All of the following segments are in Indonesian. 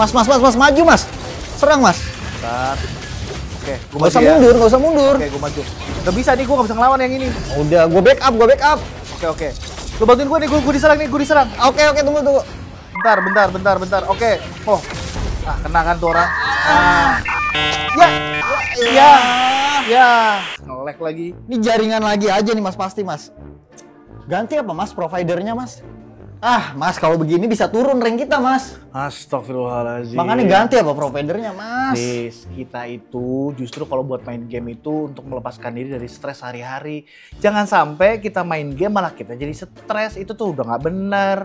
Mas, maju mas. Serang mas. Bentar. Oke, Gak usah mundur, gak usah mundur. Oke, gue maju. Gak bisa nih, gue gak bisa ngelawan yang ini. Udah, gue backup. Oke. Lu bantuin gue nih, gue diserang. Oke, tunggu. Bentar. Oke. Oh. Ah, kena kan tuh orang. Ya. Nge-lag lagi. Ini jaringan lagi aja nih mas, pasti mas. Ganti apa mas, providernya mas? Mas kalau begini bisa turun rank kita mas. Astagfirullahaladzim. Makanya ganti apa providernya mas? Please, kita itu justru kalau buat main game itu untuk melepaskan diri dari stres sehari-hari. Jangan sampai kita main game malah kita jadi stres, itu tuh udah nggak bener.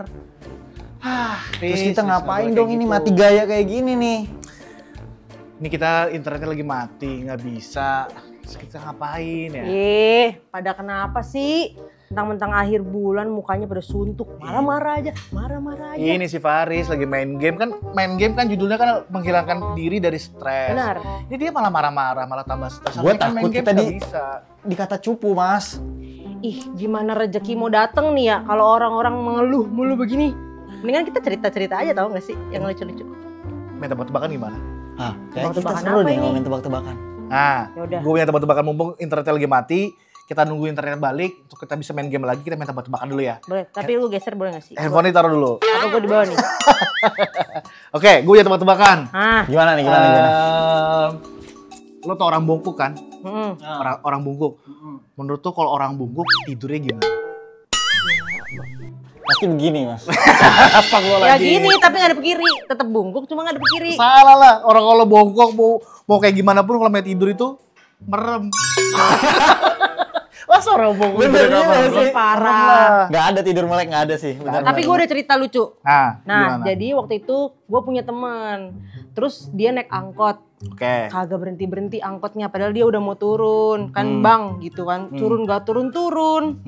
Terus kita ngapain dong ini mati gaya kayak gini nih? Ini kita internetnya lagi mati, nggak bisa. Terus kita ngapain ya? Pada kenapa sih? Mentang-mentang akhir bulan mukanya pada suntuk, marah-marah aja. Ini si Faris lagi main game kan judulnya kan menghilangkan diri dari stres. Benar. Ini dia malah marah-marah, malah tambah stres. Gue Kan takut kita bisa. dikata cupu mas. Gimana rezeki mau dateng nih ya kalau orang-orang mengeluh mulu begini. Mendingan kita cerita-cerita aja, tau gak sih yang lucu-lucu. Main tebak-tebakan gimana? Kayak kita Tebak-tebakan seru apa nih ini? ngomongin tebak-tebakan. Yaudah. Gue punya tebak-tebakan mumpung internetnya lagi mati. Kita nunggu internet balik untuk kita bisa main game lagi. Kita main tebak-tebakan dulu ya. Boleh, tapi lu geser boleh gak sih? Handphone taruh dulu. Atau gue di bawah nih? Oke, gue punya tebak-tebakan. Gimana nih? Lo tau orang bungkuk kan? Hmm. Orang bungkuk. Menurut tuh kalau orang bungkuk tidurnya gimana? Pasti begini mas. Ya gini, tapi ngadep kiri. Tetap bungkuk, cuma ngadep kiri. Salah lah. Orang kalau bongkok mau kayak gimana pun kalau main tidur itu merem. Masa orang bongkok Bener sih. Parah. Gak ada tidur melek, gak ada sih. Tapi gue ada cerita lucu. Nah, Nah, gimana? jadi waktu itu gue punya teman. Terus dia naik angkot. Oke. Kagak berhenti-berhenti angkotnya. Padahal dia udah mau turun. Kan bang gitu kan. Turun gak turun-turun.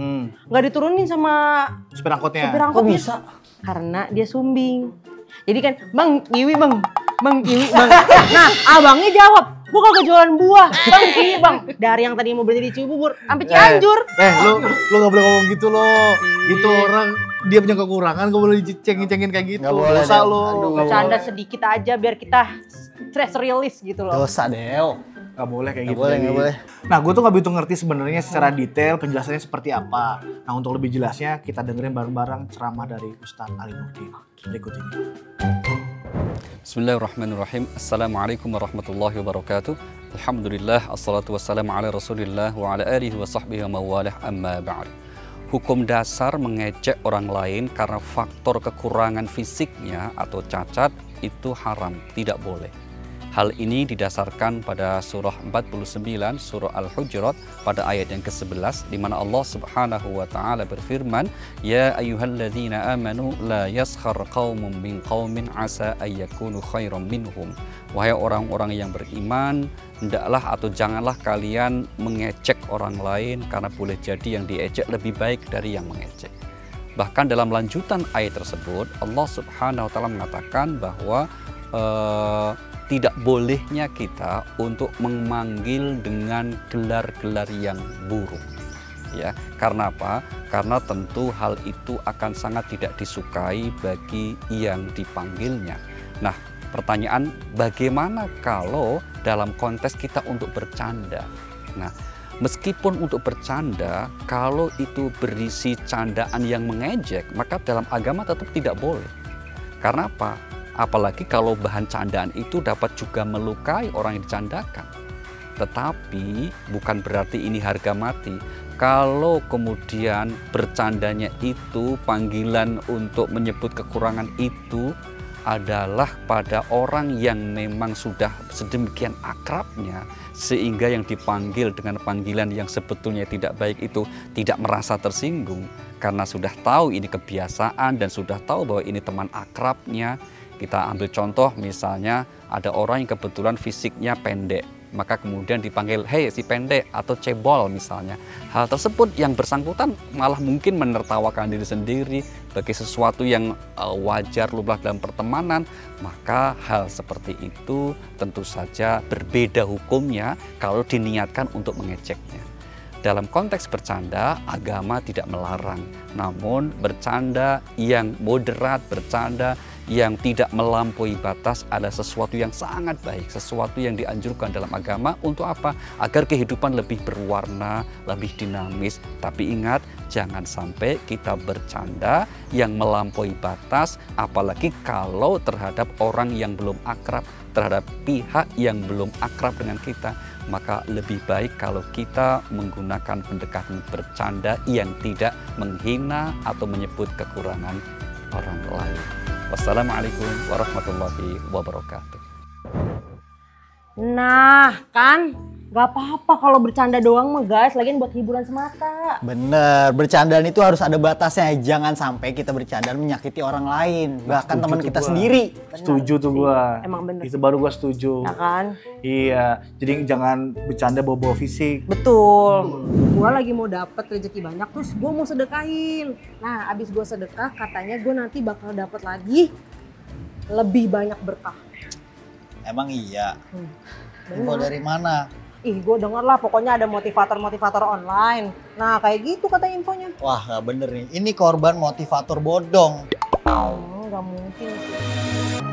Gak diturunin sama Supir angkotnya. supir Kok angkotnya. bisa? Karena dia sumbing. Jadi kan, bang kiwi bang. Bang kiwi bang. Nah abangnya jawab. Gue kagak jualan buah. Bang kiwi bang. Dari yang tadi mau berhenti di Cibubur. Sampai Cianjur. Lu gak boleh ngomong gitu loh. Itu orang dia punya kekurangan, gak boleh dicengin-cengin kayak gitu. Gak boleh, dosa Del. lo. Aduh. Bercanda sedikit aja biar kita stress release gitu loh. Dosa Del. Gak boleh kayak Gak gitu. boleh, Dewi. gak boleh. Nah, gue tuh gak begitu ngerti sebenarnya secara detail penjelasannya seperti apa. Nah, untuk lebih jelasnya kita dengerin bareng-bareng ceramah dari Ustadz Ali Nurdin. Berikut ini. Bismillahirrahmanirrahim. Assalamualaikum warahmatullahi wabarakatuh. Alhamdulillah, assalatu wassalamu ala rasulillah wa ala alihi wa sahbihi wa mawalah amma ba'd. Hukum dasar mengejek orang lain karena faktor kekurangan fisiknya atau cacat itu haram, tidak boleh. Hal ini didasarkan pada surah 49, surah Al-Hujurat pada ayat yang ke-11 di mana Allah Subhanahu wa taala berfirman, "Ya ayyuhalladzina amanu la yaskhar qaumun min qaumin asa ayyakunu khairam minhum." Wahai orang-orang yang beriman, hendaklah atau janganlah kalian mengejek orang lain karena boleh jadi yang diejek lebih baik dari yang mengejek. Bahkan dalam lanjutan ayat tersebut Allah Subhanahu wa taala mengatakan bahwa tidak bolehnya kita untuk memanggil dengan gelar-gelar yang buruk. Ya, karena apa? Karena tentu hal itu akan sangat tidak disukai bagi yang dipanggilnya. Nah, pertanyaan bagaimana kalau dalam konteks kita untuk bercanda? Nah, meskipun untuk bercanda, kalau itu berisi candaan yang mengejek, maka dalam agama tetap tidak boleh. Karena apa? Apalagi kalau bahan candaan itu dapat juga melukai orang yang dicandakan. Tetapi bukan berarti ini harga mati. Kalau kemudian bercandanya itu, panggilan untuk menyebut kekurangan itu adalah pada orang yang memang sudah sedemikian akrabnya, sehingga yang dipanggil dengan panggilan yang sebetulnya tidak baik itu tidak merasa tersinggung. Karena sudah tahu ini kebiasaan dan sudah tahu bahwa ini teman akrabnya. Kita ambil contoh misalnya ada orang yang kebetulan fisiknya pendek, maka kemudian dipanggil, hei si pendek atau cebol misalnya. Hal tersebut yang bersangkutan malah mungkin menertawakan diri sendiri bagi sesuatu yang wajar lumrah dalam pertemanan. Maka hal seperti itu tentu saja berbeda hukumnya kalau diniatkan untuk mengejeknya. Dalam konteks bercanda, agama tidak melarang. Namun bercanda yang moderat, bercanda yang tidak melampaui batas adalah sesuatu yang sangat baik, sesuatu yang dianjurkan dalam agama. Untuk apa? Agar kehidupan lebih berwarna, lebih dinamis. Tapi ingat, jangan sampai kita bercanda yang melampaui batas, apalagi kalau terhadap orang yang belum akrab, terhadap pihak yang belum akrab dengan kita. Maka lebih baik kalau kita menggunakan pendekatan bercanda yang tidak menghina atau menyebut kekurangan orang lain. Wassalamualaikum warahmatullahi wabarakatuh. Nah, kan gak apa-apa kalau bercanda doang mah guys, lagian buat hiburan semata. Bener, bercandaan itu harus ada batasnya. Jangan sampai kita bercandaan menyakiti orang lain, bahkan teman kita sendiri. Setuju tuh gua. Emang bener. Itu baru gua setuju. Ya kan? Iya, jadi jangan bercanda bawa-bawa fisik. Betul. Gua lagi mau dapet rezeki banyak, terus gua mau sedekahin. Nah, abis gua sedekah, katanya gua nanti bakal dapet lagi lebih banyak berkah. Emang iya? Info Bener. dari mana? Ih, gue denger lah pokoknya ada motivator-motivator online. Nah, kayak gitu kata infonya. Wah, nggak bener nih. Ini korban motivator bodong. Gak mungkin sih.